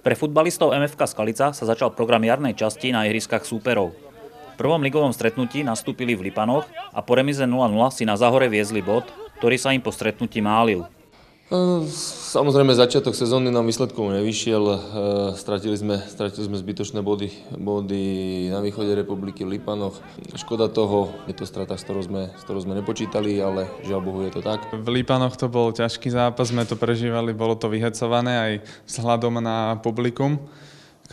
Pre futbalistov MFK Skalica sa začal program jarnej časti na ihriskách súperov. V prvom ligovom stretnutí nastúpili v Lipanoch a po remize 0-0 si na Záhore viezli bod, ktorý sa im po stretnutí málil. Samozrejme, začiatok sezóny nám výsledkov nevyšiel. Stratili sme zbytočné body na východe republiky v Lipanoch. Škoda toho, je to strata, s ktorou sme nepočítali, ale žiaľ Bohu je to tak. V Lipanoch to bol ťažký zápas, sme to prežívali, bolo to vyhecované aj vzhľadom na publikum,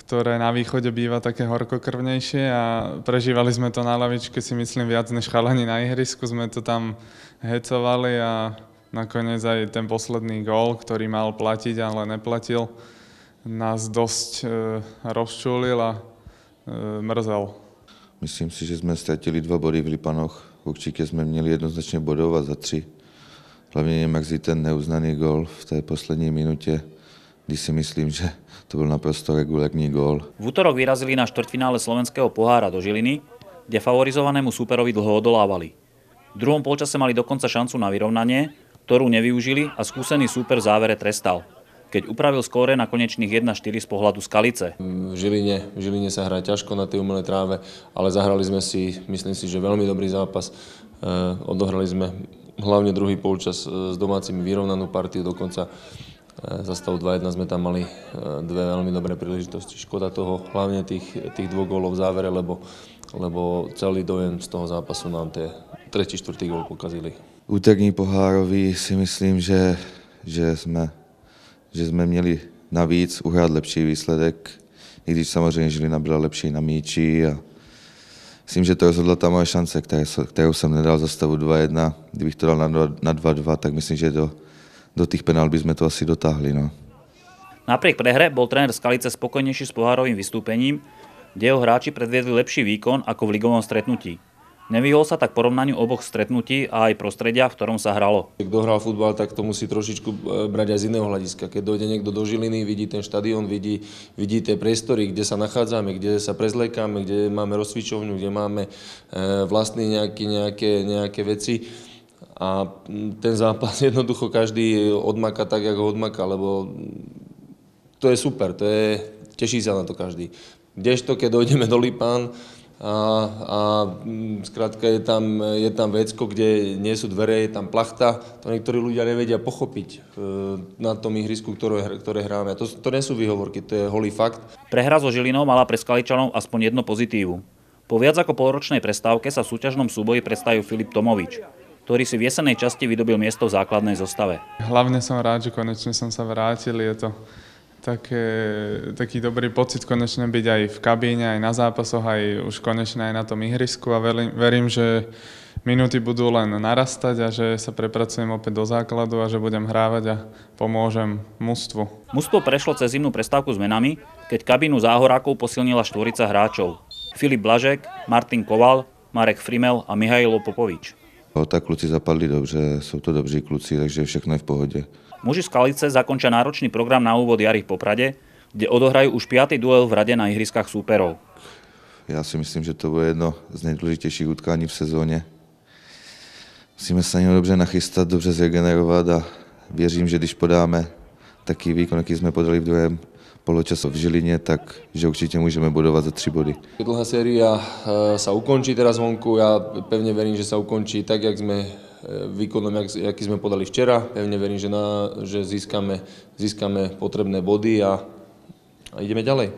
ktoré na východe býva také horkokrvnejšie a prežívali sme to na lavičke, si myslím, viac než chalani na ihrisku. Sme to tam hecovali a nakoniec aj ten posledný gól, ktorý mal platiť, ale neplatil, nás dosť rozčúlil a mrzel. Myslím si, že sme stratili 2 body v Lipanoch. Určitě jsme měli jednoznačně bodovat za 3. Hlavně mě mrzí ten neuznaný gól v té poslední minutě, kdy si myslím, že to byl naprosto regulární gól. V útorok vyrazili na štvrťfinále slovenského pohára do Žiliny, kde favorizovanému súperovi dlho odolávali. V druhom polčase mali dokonca šancu na vyrovnanie, ktorú nevyužili a skúsený súper v závere trestal, keď upravil skóre na konečných 1-4 z pohľadu Skalice. V Žiline sa hrá ťažko na tej umelej tráve, ale zahrali sme si, myslím si, že veľmi dobrý zápas. Odohrali sme hlavne druhý polčas s domácimi vyrovnanú partiu, dokonca za stavu 2-1 sme tam mali 2 veľmi dobré príležitosti. Škoda toho, hlavne tých 2 gólov v závere, lebo celý dojem z toho zápasu nám tie 3. 4. gól pokazili. Úterní pohárový si myslím, že jsme měli navíc uhrát lepší výsledek, i když samozřejmě Žilina byla lepší na míči a myslím, že to rozhodla ta moje šance, kterou jsem nedal za stavu 2-1. Kdybych to dal na 2-2, tak myslím, že do tých penál by sme to asi dotáhli. No. Napriek prehre bol tréner Skalice spokojnejší s pohárovým vystúpením, kde jeho hráči predviedli lepší výkon ako v ligovom stretnutí. Nevyhol sa tak porovnaniu oboch stretnutí a aj prostredia, v ktorom sa hralo. Kto hral futbal, tak to musí trošičku brať aj z iného hľadiska. Keď dojde niekto do Žiliny, vidí ten štadión, vidí tie priestory, kde sa nachádzame, kde sa prezliekame, kde máme rozcvičovňu, kde máme vlastní nejaké veci. A ten zápas jednoducho každý odmaka tak, ako ho odmaka, lebo to je super, teší sa na to každý. Kdežto, keď dojdeme do Lipán, a skrátka je tam vecko, kde nie sú dvere, je tam plachta. To niektorí ľudia nevedia pochopiť na tom ihrisku, ktoré hráme. To nie sú výhovorky, to je holý fakt. Prehra so Žilinou mala pre Skaličanov aspoň jedno pozitívu. Po viac ako polročnej prestávke sa v súťažnom súboji predstavil Filip Tomovič, ktorý si v jesennej časti vydobil miesto v základnej zostave. Hlavne som rád, že konečne som sa vrátil. Je to taký dobrý pocit konečne byť aj v kabíne, aj na zápasoch, aj už konečne aj na tom ihrisku a verím, že minúty budú len narastať a že sa prepracujem opäť do základu a že budem hrávať a pomôžem mužstvu. Mužstvo prešlo cez zimnú prestávku s menami, keď kabínu Záhorákov posilnila 4 hráčov. Filip Blažek, Martin Koval, Marek Frimel a Mihailo Popovič. Tak kluci zapadli dobře, jsou to dobří kluci, takže všechno je v pohodě. Muži Skalice zakončia náročný program na úvod jary v Poprade, kde odohrajú už 5. duel v rade na ihriskách súperov. Já si myslím, že to bude jedno z nejdůležitějších utkání v sezóně. Musíme se na něho dobře nachystat, dobře zregenerovat a věřím, že když podáme taký výkon, jaký jsme podali v druhém poločasu v Žilině, tak že určitě můžeme bodovat za 3 body. Dlhá séria sa ukončí teraz vonku. Ja pevne verím, že sa ukončí tak, jak sme výkonom, aký sme podali včera. Pevne verím, že získame potrebné body a ideme ďalej.